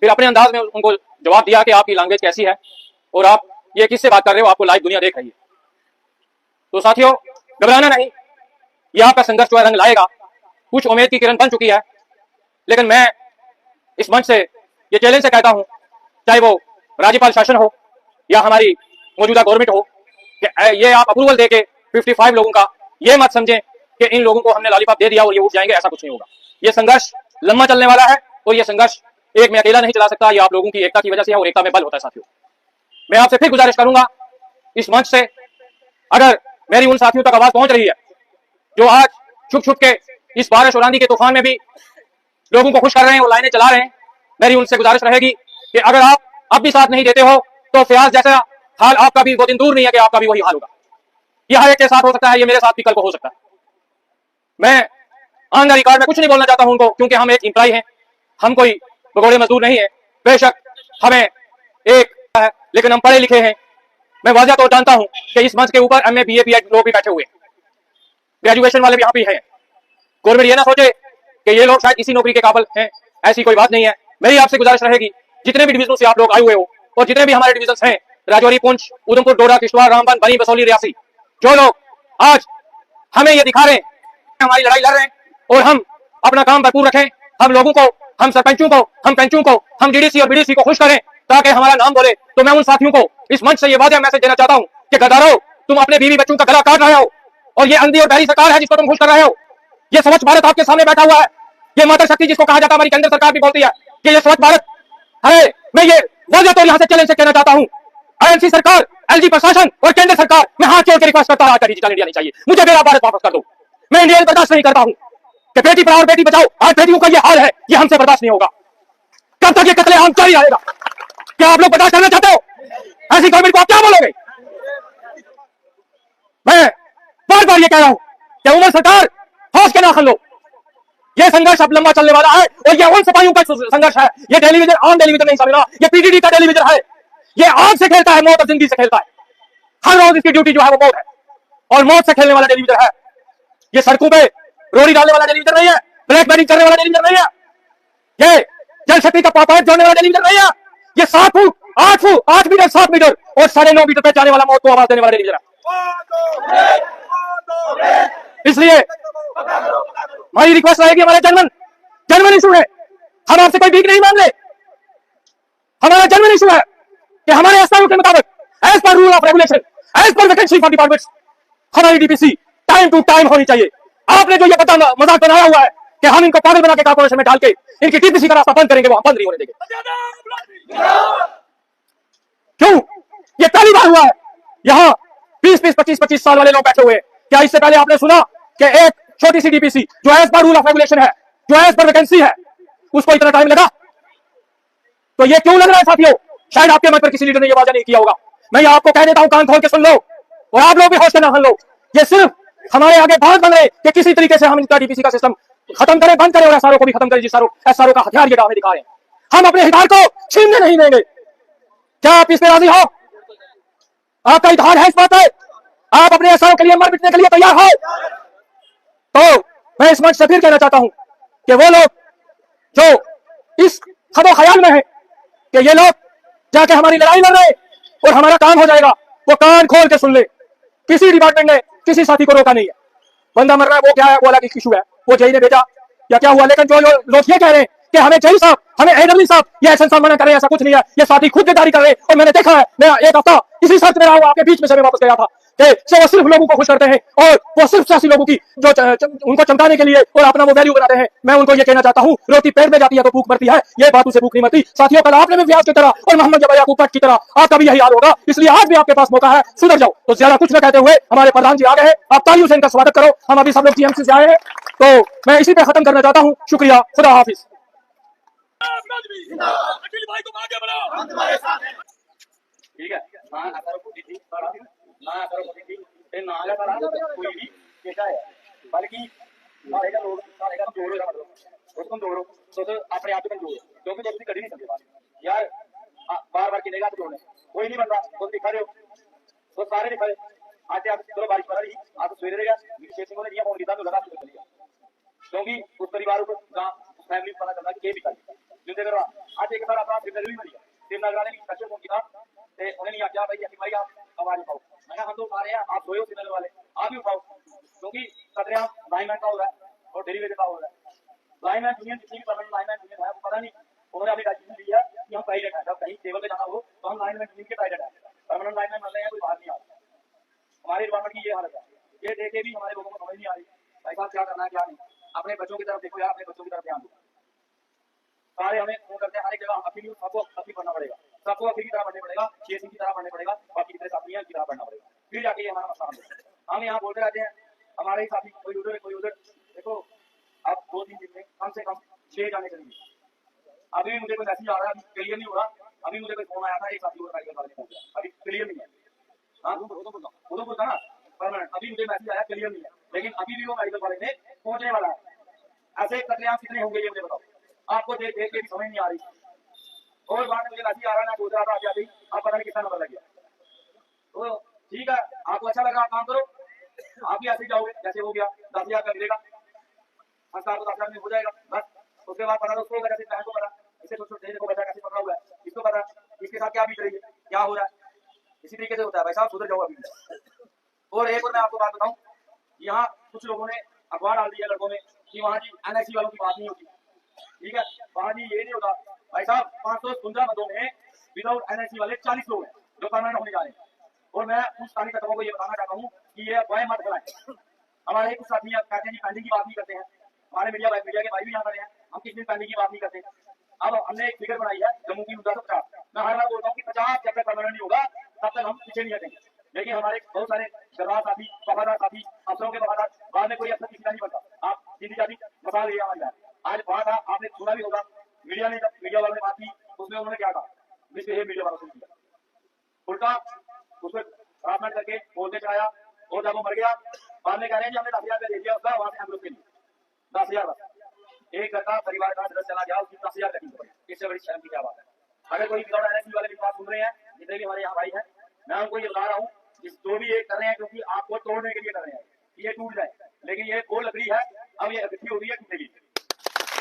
फिर अपने अंदाज में उनको जवाब दिया कि आपकी लैंग्वेज कैसी है और आप ये किससे बात कर रहे हो, आपको लाइव दुनिया देख रही है। तो साथियों, घबराना नहीं, ये आपका संघर्ष जो है रंग लाएगा। कुछ उम्मीद की किरण बन चुकी है, लेकिन मैं इस मंच से ये चैलेंज से कहता हूं, चाहे वो राज्यपाल शासन हो या हमारी मौजूदा गवर्नमेंट हो, कि ये आप अप्रूवल देके 55 लोगों का ये मत समझें कि इन लोगों को हमने लॉलीपॉप दे दिया और ये उठ जाएंगे, ऐसा कुछ नहीं होगा। ये संघर्ष लंबा चलने वाला है और ये संघर्ष एक में अकेला नहीं चला सकता, ये आप लोगों की एकता की वजह से है और एकता में बल होता है। साथियों, मैं आपसे फिर गुजारिश करूंगा इस मंच से, अगर मेरी उन साथियों तक आवाज पहुंच रही है जो आज छुप छुप के इस बारिश और आंधी के तूफान में भी लोगों को खुश कर रहे हैं और लाइनें चला रहे हैं, मेरी उनसे गुजारिश रहेगी कि अगर आप अब भी साथ नहीं देते हो तो फयाज जैसा हाल आपका भी वो दिन दूर नहीं है कि आपका भी वही हाल होगा। यह हर एक के साथ हो सकता है, ये मेरे साथ भी कल को हो सकता है। मैं ऑन द रिकॉर्ड में कुछ नहीं बोलना चाहता हूं उनको, क्योंकि हम एक एम्प्लॉय हैं, हम कोई भगोड़े मजदूर नहीं है। बेशक हमें एक है, लेकिन हम पढ़े लिखे हैं। मैं वाज़ह तौर जानता हूं कि इस मंच के ऊपर एमए बीए पीएचडी लोग भी बैठे हुए हैं, ग्रेजुएशन वाले भी यहाँ पे हैं। गवर्नमेंट ये ना सोचे कि ये लोग शायद इसी नौकरी के काबिल हैं, ऐसी कोई बात नहीं है। मेरी आपसे गुजारिश रहेगी, जितने भी डिवीजनों से आप लोग आए हुए हो और जितने भी हमारे डिवीजन हैं, राजौरी, पुंछ, उधमपुर, डोडा, किश्तवाड़, रामबन, बनी, बसौली, रियासी, जो लोग आज हमें ये दिखा रहे हैं हमारी लड़ाई लड़ रहे हैं और हम अपना काम भरपूर रखें, हम लोगों को, हम सरपंचों को, हम पेंचों को, हम डीडीसी और बीडीसी को खुश करें ताकि हमारा नाम बोले। तो मैं उन साथियों को इस मंच से ये वादा मैसेज देना चाहता हूं कि गद्दारों, तुम अपने बीवी बच्चों का गला काट रहे हो और ये अंधी और बहरी सरकार है जिसको तुम खुश कर रहे हो। ये स्वच्छ भारत आपके सामने बैठा हुआ है, ये माता शक्ति जिसको कहा जाता है, हमारी केंद्र सरकार भी बोलती है कि ये स्वच्छ भारत है। मैं ये वादा तो यहां से चैलेंज से कहना चाहता हूं, आईएनसी सरकार, एलजी प्रशासन और केंद्र सरकार, मैं हाथ जोड़ के रिक्वेस्ट करता हूं, डिजिटल इंडिया नहीं चाहिए, मुझे मेरा भारत वापस कर दो। मैं इंडिया बर्दाश्त नहीं करता हूं कि बेटी पढ़ाओ और बेटी बचाओ, आज बेटियों का ये हाल है, ये हमसे बर्दाश्त नहीं होगा। कब तक ये कत्लेआम जारी रहेगा? क्या आप लोग बर्दाश्त करना चाहते हो? ऐसी गवर्नमेंट को आप क्या बोलोगे? मैं बार बार ये कह रहा हूं कि उमर सरकार, होश के नाखन लो, ये संघर्ष अब लंबा चलने वाला है और ये उन सिपाहियों का संघर्ष है। ये टेलीविजन आम टेलीविजन नहीं समझना, ये पीटीडी का टेलीविजन है। ये आग से खेलता है, मौत और जिंदगी से खेलता है। हर रोज इसकी ड्यूटी जो है वो मौत है और मौत से खेलने वाला टेलीविजन है। ये सड़कों पे रोड़ी डालने वाला टेलीविजन नहीं है, ब्लैक मेलिंग करने वाला टेलीविजन नहीं है, ये जल शक्ति का पाइप जोड़ने वाला टेलीविजन नहीं है। ये 7 फुट 8 मीटर 7 मीटर और 9.5 मीटर पे जाने वाला मौत को आवाज देने वाला टेलीविजन है। इसलिए हमारी रिक्वेस्ट रहेगी, हमारे जनमन इशू है, हम आपसे कोई भीख नहीं मांग रहे। हमारा जनमन इशू है कि हमारे एसआरओ के मुताबिक, as per rule of regulation, as per vacancy for departments, हमारी डीपीसी टाइम टू टाइम होनी चाहिए। आपने जो ये मजाक बनाया हुआ है कि हम इनको पागल बना के कॉर्पोरेशन में डाल के इनकी डीपीसी का रास्ता बंद करेंगे, वो हम बंद नहीं होने देंगे। क्यों? ये पहली बार हुआ है यहाँ 20-25 साल वाले लोग बैठे हुए हैं। क्या इससे पहले आपने सुना कि एक छोटी सी डीपीसी जो as per rule of regulation है, जो एज पर वैकेंसी है, उसको इतना टाइम लगा? तो ये क्यों लग रहा है साथियों? शायद आपके मन पर किसी लीडर ने ये वादा नहीं किया होगा। मैं ये आपको कह देता हूं, कान खोल के सुन लो और आप लोग भी होश के ना लो। ये सिर्फ हमारे आगे बात बन रहे कि किसी तरीके से हम इनका डीपीसी का सिस्टम खत्म करें, बंद करें और एसआरओ को भी खत्म करें। जिस एसआरओ का हथियार ये हमें दिखा रहे हैं, हम अपने हिदार को छीनने नहीं देंगे। क्या आप इस पे राजी हो? आपका हिदार है इस बात है, आप अपने एसआरओ के लिए मर मिटने के लिए तैयार हो? तो मैं इस मंच से फिर कहना चाहता हूं कि वो लोग जो इस खबो ख्याल में है कि ये लोग जाके हमारी लड़ाई लड़ रहे और हमारा काम हो जाएगा, वो कान खोल के सुन ले। किसी डिपार्टमेंट ने किसी साथी को रोका नहीं है। बंदा मर रहा है, वो क्या है, वो अलग इशू है, वो जेई ने भेजा या क्या हुआ। लेकिन जो लोग ये कह रहे हैं कि हमें जेई साहब, हमें एडब्ल्यू साहब या एसएन साहब मना कर रहे हैं, ऐसा कुछ नहीं है। ये साथी खुद बेदारी कर रहे हैं और मैंने देखा है। मैं एक हफ्ता इसी शर्त में रहा हूं, आपके बीच में से मैं वापस गया था कि वो सिर्फ लोगों को खुश करते हैं और वो सिर्फ सियासी लोगों की जो उनको चमकाने के लिए और अपना वो वैल्यू बनाते हैं। मैं उनको ये कहना चाहता हूं, रोटी पेट में जाती है तो भूख मरती है, ये बात उसे भूख नहीं मरती। साथियों, कल आपने भी व्यास की तरह और मोहम्मद जब याकूब भट्ट की तरह आपका भी यही हाल होगा। इसलिए आज भी आपके पास मौका है, सुधर जाओ। तो ज्यादा कुछ न कहते हुए हमारे प्रधान जी आ गए हैं, आप तालियों से इनका स्वागत करो। हम अभी सब लोग टीएमसी से आए हैं, तो मैं इसी पे खत्म करना चाहता हूं। शुक्रिया, खुदा हाफिज। ठीक है, बल्कि अपने आप क्योंकि दोस्ती कभी नहीं सकते यार, बार बार गिनेगा तो जोड़ने कोई नहीं बनता। तो दिखा रहे हो तो सारे दिखा रहे आज आप, चलो बारिश पड़ रही, आप सवेरे रहेगा सिंह ने दिया फोन किया तो लगा चलेगा, क्योंकि उस परिवार को फैमिली पता चलता कि भी ਅੱਜ ਇੱਕ ਵਾਰ ਆਪਣਾ ਸਿਰ ਵੀ ਮਰੀ सिरनगर वाले ने फोन किया उन्हें नहीं आख्या भाई आप आवाज उठाओ। मैंने हम तो उठा रहे हैं, आप सोए हो सिग्नल वाले, आप भी उठाओ, क्योंकि खतरा लाइनमैन का हो रहा है और डेलीवेटर का हो रहा है। लाइनमैन यूनियन जितनी भी परमानेंट लाइनमैन यूनियन है, पता नहीं उन्होंने अपनी डायरेक्शन ली है कि हम पायलट हैं, जब कहीं टेबल पे जाना हो तो हम लाइनमैन यूनियन के पायलट हैं, परमानेंट लाइनमैन बन रहे हैं, कोई बाहर नहीं आ रहा। हमारे डिपार्टमेंट की ये हालत है, ये देखे भी हमारे लोगों को समझ नहीं आ रही भाई साहब क्या करना है क्या नहीं। अपने बच्चों की तरफ देखो यार, अपने बच्चों की तरफ ध्यान दो। सारे हमें फोन करते हैं हर एक जगह, अपनी सबको अपनी पढ़ना पड़ेगा, सबको अपनी की तरह पढ़ना पड़ेगा, शेषी की तरह पढ़ना पड़ेगा, बाकी जितने साथी हैं उनकी तरह पढ़ना पड़ेगा, फिर जाके ये हमारा मसला है। हम यहाँ बोलते रहते हैं, हमारे ही साथी कोई उधर कोई उधर। देखो अब 2-3 दिन में कम से कम 6 जाने चलेंगे। अभी मुझे कोई मैसेज आ रहा है, अभी क्लियर नहीं हो रहा। अभी मुझे कोई फोन आया था, एक साथी को मेडिकल वाले ने, अभी क्लियर नहीं है। हाँ उधर था ना परमानेंट, अभी मुझे मैसेज आया क्लियर नहीं है, लेकिन अभी भी वो मेडिकल वाले में पहुंचने वाला है। ऐसे कतलेआम कितने होंगे ये मुझे बताओ, आपको देख देख के भी समझ नहीं आ रही। और बाद में मुझे मैसेज आ रहा है, मैं सोच रहा था आगे आप पता नहीं कितना नंबर लग गया। तो ठीक है, आपको अच्छा लगा, आप काम करो, आप भी ऐसे ही जाओगे जैसे हो गया, 10,000 का मिलेगा, संस्कार को 10,000 में हो जाएगा बस। उसके बाद पता उसको होगा, जैसे बहन को पता, इसे छोटे देखो बच्चा कैसे पकड़ा हुआ है, इसको पता इसके साथ क्या बीत रही है, क्या हो रहा है। इसी तरीके से होता है भाई साहब, सुधर जाओ अभी। और एक और मैं आपको बात बताऊं, यहाँ कुछ लोगों ने अखबार डाल दिया लड़कों में कि वहाँ जी NIC वालों की बात नहीं होती, ठीक है, वहाँ जी ये नहीं होता भाई साहब। 515 पदों में विदाउट NIC वाले 40 लोग हैं जो परमानेंट होने जा रहे हैं। और मैं उस सारी तत्वों को ये बताना चाहता हूँ कि ये अफवाहें मत फैलाएं। हमारे कुछ साथी कहते हैं जी पेंडिंग की बात नहीं करते हैं, हमारे मीडिया के भाई भी यहाँ पर हैं, हम किस दिन पेंडिंग की बात नहीं करते। अब हमने एक फिगर बनाई है जम्मू की 1950। मैं हर बार बोलता हूँ कि 50 जब तक परमानेंट नहीं होगा तब तक हम पीछे नहीं हटेंगे। लेकिन हमारे बहुत सारे गरबार साथी, वफादार साथी, अफसरों के वफादार, बाद में कोई अफसर किसी का नहीं बनता। आप सीधी जाती मसाल ले हमारे आज बात था, आपने सुना भी होगा, मीडिया ने जब मीडिया वालों ने बात की उसमें उन्होंने क्या कहा, मिसबिहेव मीडिया वालों से किया, उल्टा उसको हरासमेंट करके बोलते चढ़ाया। और जब वो मर गया बाद में कह रहे हैं हमने 10,000 रुपया दे दिया उसका, वहां से एम्बुलेंस के लिए 10,000 बस। एक घर का परिवार का सदस्य चला गया, उसकी 10,000 कटी पड़ी, इससे बड़ी शर्म की क्या बात है। अगर कोई विदाउट NIC वाले भी बात सुन रहे हैं, जितने भी हमारे यहाँ भाई हैं, मैं उनको ये बता रहा हूँ जो भी ये कर रहे हैं क्योंकि आपको तोड़ने के लिए कर रहे हैं, ये टूट जाए, लेकिन ये वो लकड़ी है अब ये इकट्ठी हो रही है टूटेगी,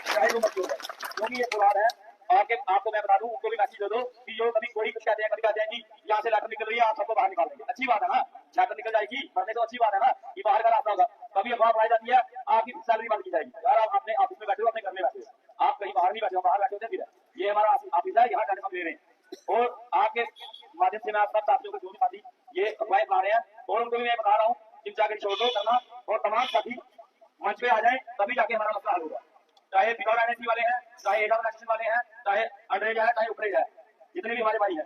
चाहे वो मत टूटे, क्योंकि ये पुराना है। आपको मैं बता दूं, उनको भी मैसेज दे दो कि जो कभी कोई कुछ कहते हैं, कभी कहते हैं कि यहाँ से लेटर निकल रही है आप सबको बाहर निकाल देंगे, अच्छी बात है ना, लेटर निकल जाएगी मरने तो अच्छी बात है ना, कि बाहर का रास्ता होगा। कभी अफवाह बनाई जाती है आपकी सैलरी बंद की जाएगी, यार आप अपने ऑफिस में बैठे हो, अपने घर में बैठे हो, आप कहीं बाहर नहीं बैठे हो, बाहर बैठे होते फिर ये हमारा ऑफिस है, यहाँ टेलीफोन ले रहे हैं। और आपके माध्यम से मैं आप सब साथियों को जो भी साथी ये अफवाहें बना रहे हैं, और उनको भी मैं बता रहा हूँ कि जाकर छोड़ दो करना, और तमाम साथी मंच पे आ जाए, तभी जाके हमारा मसला हल होगा। चाहे विदाउट NIC वाले हैं, चाहे एडम वाले हैं, चाहे अंडरेज है, चाहे उपरेज है, जितने भी हमारे भाई हैं।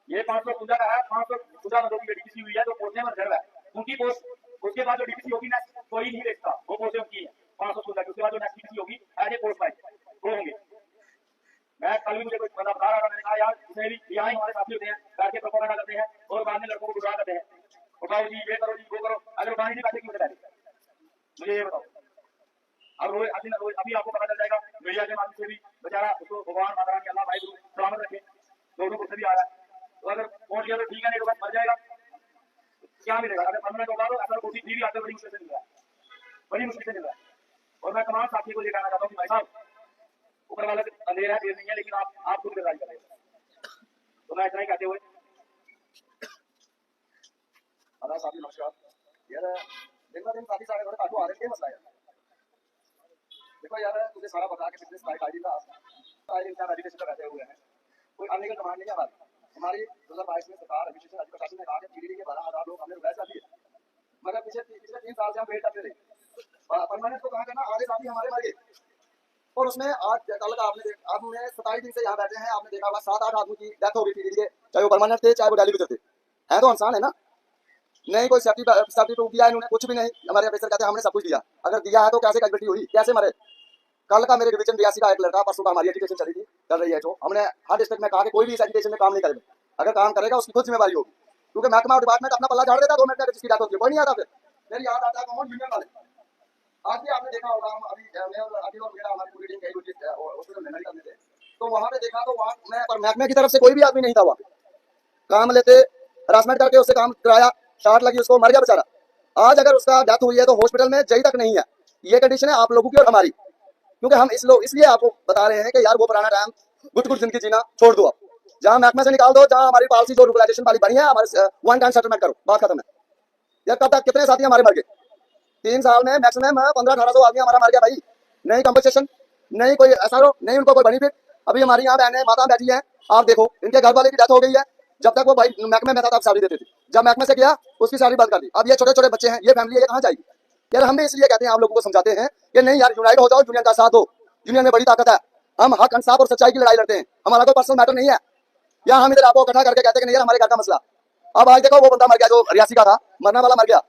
ये 515 का है, 515 बंदों की DPC हुई है जो पोस्टें में रिजर्व है, उनकी पोस्ट उसके बाद जो DPC होगी नेक्स्ट कोई नहीं देखता, वो पोस्टें उनकी है 515 की, उसके बाद जो नेक्स्ट DPC होगी एज ए पोस्ट वाइज वो होंगे। मैं कल भी मुझे कोई बंदा बता रहा था, मैंने कहा यार जितने भी यहाँ ही हमारे साथी होते हैं बैठ के प्रोपेगेंडा करते हैं और बाद में लड़कों को गुमराह करते हैं, उठाओ जी ये करो जी वो करो, अगर उठाने नहीं बैठे क्यों बैठे, मुझे ये बताओ। अब अभी आपको पता चल जाएगा मीडिया के माध्यम से भी, बेचारा उसको भगवान माता रानी अल्लाह भाई सलामत रखे, दोनों को भी आ रहा है, तो अगर पहुंच गया तो ठीक है, नहीं तो बस मर जाएगा, क्या मिलेगा। अगर परमानेंट होगा तो ऐसा कोशिश भी आते बड़ी मुश्किल से मिल रहा है, बड़ी मुश्किल से मिल रहा है। और मैं तमाम साथी को ये कहना चाहता हूँ कि भाई साहब ऊपर वाला अंधेरा है देर नहीं है, लेकिन आप खुद बेदारी कर रहे हैं। तो मैं इतना ही कहते हुए साथी नमस्कार यार, दिन ब दिन काफी सारे घर काटू आ रहे हैं, मसला है देखो यार, तुझे सारा बता के बिजनेस का आईडी का रजिस्ट्रेशन पे बैठे हुए हैं, कोई आने का डिमांड नहीं है हमारी 2022 में सरकार रजिस्ट्रेशन राज्य प्रशासन ने कहा कि पीडीडी के 12,000 लोग हमने रुपए दिए, मगर पिछले 3 साल से हम वेट करते रहे। परमानेंट को कहा करना, आधे साथी हमारे मर गए, और उसमें आज कल का आपने 27 दिन से यहाँ बैठे हैं, आपने देखा होगा 7-8 आदमी की डेथ हो गई पीडीडी के, चाहे वो परमानेंट थे चाहे वो डेलीवेटर थे, हैं तो इंसान है ना, नहीं कोई सेफ्टी टूट दिया इन्होंने, कुछ भी नहीं। हमारे ऑफिसर कहते हैं हमने सब कुछ दिया, अगर दिया है तो कैसे कैजुअलिटी हुई, कैसे मरे। कल का मेरे डिवीजन 82 का एक लड़का, परसों का हमारी एजुकेशन चल रही है, जो हमने हर डिस्ट्रिक्ट में कहा कि कोई भी इस एजुकेशन में काम नहीं करेगा, अगर काम करेगा उसकी खुद जिम्मेवारी होगी, क्योंकि महकमा डिपार्टमेंट अपना पल्ला झाड़ देता, 2 मिनट में जिसकी डेथ होती है कोई नहीं आता। फिर याद आता है कौन, यूनियन वाले। आज भी आपने देखा होगा, हम अभी हमारी पूरी टीम गई हॉस्पिटल में मेडिकल में थे, तो वहाँ पे देखा तो वहाँ महकमे की तरफ से कोई भी आदमी नहीं था, वहाँ काम लेते हरासमेंट करके उससे काम कराया, शॉट लगी उसको, मर गया बेचारा। आज अगर उसका डेथ हुई है तो हॉस्पिटल में जई तक नहीं है, ये कंडीशन है आप लोगों की और हमारी, क्योंकि हम इसलिए आपको बता रहे हैं कि यार वो पुराना टाइम गुट गुट जिंदगी जीना छोड़ दो आप, जहाँ महकमे से निकाल दो, जहाँ हमारी पॉलिसी जो रूरलाइजेशन वाली बनी है, हमारे वन टाइम सेटलमेंट करो, बात खत्म है। यार कब तक, कितने साथी हमारे मर गए 3 साल में, मैक्सिमम 1500-1800 आदमी हमारा मर गया भाई। नहीं कंपनसेशन, नहीं कोई SRO, नहीं उनको कोई बेनिफिट। अभी हमारी यहाँ बहनें माता बैठी हैं, आप देखो इनके घर वाले की डेथ हो गई है, जब तक वो भाई महकमे में था तब सैलरी देते थे, जब महकमे से किया उसकी सैलरी बंद कर दी। अब ये छोटे छोटे बच्चे हैं, ये फैमिली है, ये कहाँ जाएगी? यार हम भी इसलिए कहते हैं, आप लोगों को समझाते हैं कि नहीं यार यूनाइट हो जाओ, यूनियन का साथ दो, यूनियन में बड़ी ताकत है, हम हक इंसाफ और सच्चाई की लड़ाई लड़ते हैं, हमारा कोई पर्सनल मैटर नहीं है। या हम इधर आपको इकट्ठा करके कहते हैं कि नहीं यार हमारे घर का मसला। अब आज देखो वो बंदा मर गया जो रियासी का था, मरने वाला मर गया,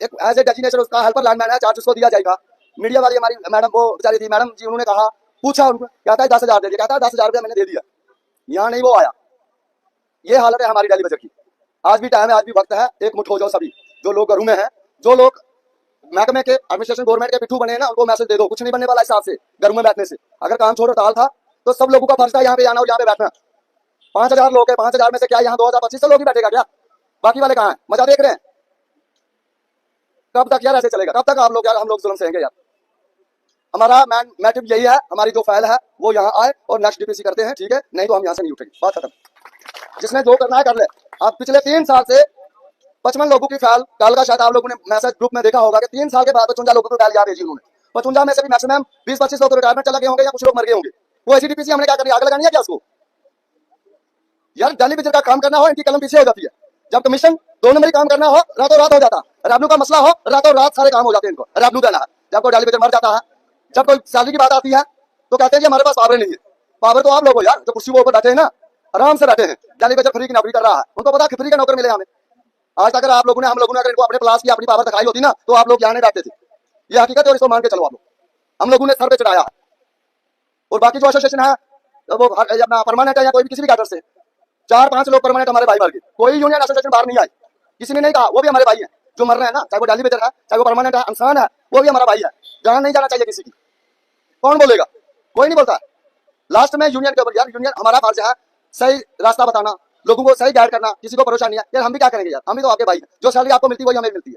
एक एज ए डेजिग्नेशन उसका हेल्पर लैंडमैन है, चार्ज उसको दिया जाएगा। मीडिया वाली हमारी मैडम वो बेचारी थी, मैडम जी, उन्होंने कहा, पूछा उनको, कहता है 10,000 दे दिया, कहता है 10,000 रुपया मैंने दे दिया, यहाँ नहीं वो आया। ये हालत है हमारी डेली बजट की। आज भी टाइम है, आज भी वक्त है, एक मुठ हो जाओ सभी, जो लोग घरों में हैं, जो लोग महकमे के एडमिनिस्ट्रेशन गवर्नमेंट के पिट्ठू बने हैं ना, उनको मैसेज दे दो, कुछ नहीं बनने वाला हिसाब से घरों में बैठने से। अगर काम छोड़ो टाल था तो सब लोगों का फर्ज था यहाँ पे आना और यहाँ पे बैठना। 5,000 लोग है, 5,000 में से क्या यहाँ 2,025 लोग ही बैठेगा क्या? बाकी वाले कहाँ हैं? मजा देख रहे हैं? कब तक यार ऐसे चलेगा? कब तक आप लोग यार हम लोग जुल्म सहेंगे यार? हमारा मैटिव यही है, हमारी जो फाइल है वो यहाँ आए और नेक्स्ट DPC करते हैं, ठीक है, नहीं तो हम यहाँ से नहीं उठेंगे, बात खत्म। जिसने जो करना है कर ले। आप पिछले 3 साल से 55 लोगों की फाइल, कल का शायद आप लोगों ने मैसेज ग्रुप में देखा होगा कि 3 साल के बाद 55 लोगों की फाइल यहाँ भेजी उन्होंने। 55 में से भी मैक्सिमम 20-25 लोग तो रिटायरमेंट चला गए होंगे या कुछ लोग मर गए होंगे। वो ऐसी DPC हमने क्या करनी, आग लगानी है क्या उसको? यार डेली बजट का काम करना हो, इनकी कलम पीछे हो जाती है। जब कमीशन 2 नंबरी काम करना हो, रातों रात हो जाता है। रेवन्यू का मसला हो, रातों रात सारे काम हो जाते हैं इनको, रेवन्यू देना है। जब कोई डेली बजट मर जाता है, जब कोई सैलरी की बात आती है तो कहते हैं कि हमारे पास पावर नहीं है। पावर तो आप लोग हो यार, जो कुर्सी के ऊपर बैठे हैं ना, आराम से बैठे हैं, डेली बजट फ्री की नौकरी कर रहा है, उनको पता है फ्री का नौकर मिले हमें। आज तक अगर आप लोगों ने, हम लोगों ने अगर इनको अपने प्लास की अपनी पावर दिखाई होती ना, तो आप लोग यहाँ नहीं बैठते थे। ये हकीकत है और इसको मान के चलो आप लोग, हम लोगों ने सर पे चढ़ाया है। और बाकी जो एसोसिएशन है वो अपना परमानेंट है या कोई भी किसी भी कैडर से 4-5 लोग परमानेंट हमारे भाई मर गए, कोई यूनियन एसोसिएशन बाहर नहीं आई, किसी ने नहीं कहा वो भी हमारे भाई हैं जो मर रहे हैं ना, चाहे वो डेली बेचर है, चाहे वो परमानेंट है, इंसान है, वो भी हमारा भाई है। जान नहीं जाना चाहिए किसी की, कौन बोलेगा? कोई नहीं बोलता। लास्ट में यूनियन के ऊपर, यार यूनियन हमारा फर्ज है सही रास्ता बताना, लोगों को सही गाइड करना, किसी को परेशानी है यार हम भी क्या करेंगे यार, हम भी तो आपके भाई हैं, जो सैलरी आपको मिलती है वही हमें मिलती है।